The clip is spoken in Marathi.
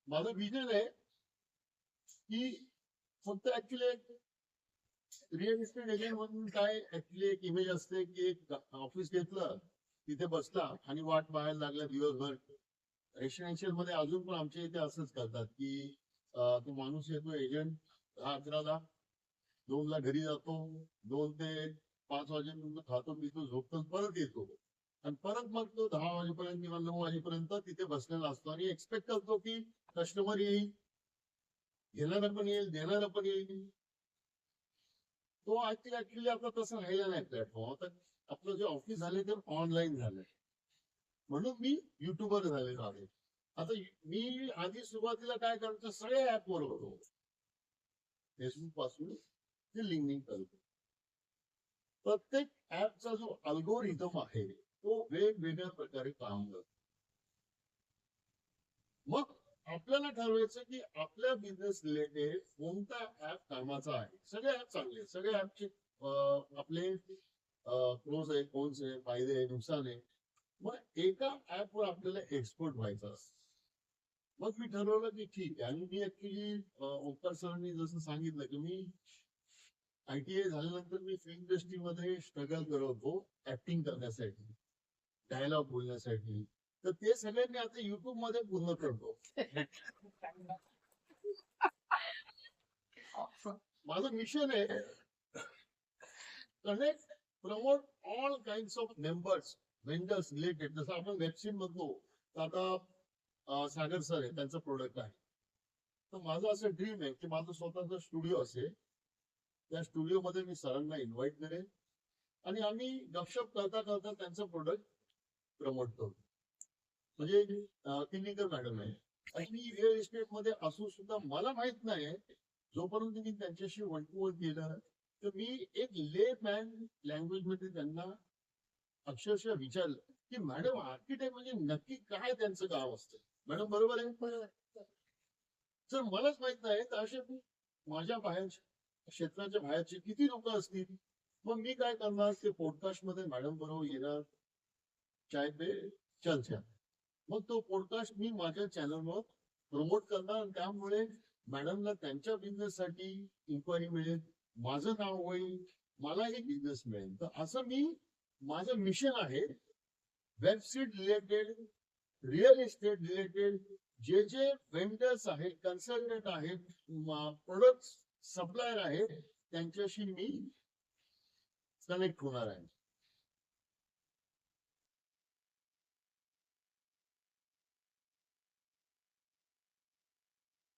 माझं विजन आहे की फक्त ऍक्च्युली एक रिअल इस्टेट एजंट म्हणून काय ऍक्च्युली एक इमेज असते की एक ऑफिस घेतलं तिथे बसला आणि वाट पाहायला लागला दिवसभर. रेसिडेन्शियल मध्ये अजून पण आमच्या इथे असंच करतात की तो माणूस येतो एजंट 10-11ला, 2ला घरी जातो, 2 ते 5 वाजेपर्यंत खातो पितो झोपतो परत येतो आणि परत मग तो 10 वाजेपर्यंत किंवा 9 वाजेपर्यंत तिथे बसलेला असतो आणि एक्सपेक्ट करतो की कस्टमर येईल, घेणारा पण येईल, देणारा पण येईल. तो ऍक्च्युली आता तसं राहिला नाही प्लॅटफॉर्म. आता आपलं जे ऑफिस झाले ते ऑनलाईन झालंय म्हणून मी युट्यूबर झालेलो आहे. आता मी आधी सुरुवातीला काय करतो, सगळे ऍप वर होतो, फेसबुक पासून ते लिंकिंग करतो. प्रत्येक ऍपचा जो अल्गोरिदम आहे तो वेगवेगळ्या प्रकारे काम करतो. मग आपल्याला ठरवायचं की आपल्या बिझनेस रिलेटेड कोणता ऍप कामाचा आहे. सगळे ऍप चांगले, सगळे ऍपचे आपले प्रोज आहे, कोन्स आहे, फायदे आहे, नुकसान आहे. मग एका ऍप वर आपल्याला एक्सपर्ट व्हायचं असतं. मग मी ठरवलं की ठीक आहे. आणि मी ऍक्च्युली ओंकार सरांनी जसं सांगितलं की मी ITI झाल्यानंतर मी फिल्म इंडस्ट्रीमध्ये स्ट्रगल करत होतो ऍक्टिंग करण्यासाठी, डायलॉग बोलण्यासाठी. तर ते सगळ्यांनी आता युट्यूब मध्ये पूर्ण करतो. माझं मिशन आहे connect, promote all kind of members, vendors related. जसं आपण वेबसिट बघतो आता सागर सर आहे, त्यांचं प्रोडक्ट आहे. तर माझं असं ड्रीम आहे की माझं स्वतःचा स्टुडिओ असेल, त्या स्टुडिओ मध्ये मी सरांना इन्व्हाइट करेन आणि आम्ही गपशप करता करता त्यांचं प्रोडक्ट प्रमोट करू. म्हणजे किल्लीकर मॅडम आहे आणि मी रिअल इस्टेट मध्ये असून सुद्धा मला माहित नाही, जोपर्यंत मी त्यांच्याशी वन टू वन केलं तर मी एक ले मॅन लँग्वेज मध्ये त्यांना अक्षरशः विचारलं की मॅडम आर्किटेक्ट म्हणजे नक्की काय त्यांचं काम असतं. मॅडम बरोबर आहे. जर मलाच माहित नाही तर असे माझ्या बाहेर क्षेत्राच्या बाहेरचे किती लोक असतील. मग मी काय करणार, ते पॉडकास्ट मध्ये मॅडम बरोबर येणार, चाय पे चर्चा. मग तो पॉडकास्ट मी माझ्या चॅनलवर प्रमोट करणार. त्यामुळे मॅडमला त्यांच्या बिझनेस साठी इन्क्वायरी मिळेल, माझं नाव होईल, मलाही बिझनेस मिळेल. तर असं मी, माझं मिशन आहे website related, real estate related जे जे वेंडर्स आहेत, कन्सल्टंट आहेत, प्रोडक्ट सप्लायर आहेत, त्यांच्याशी मी कनेक्ट होणार आहे.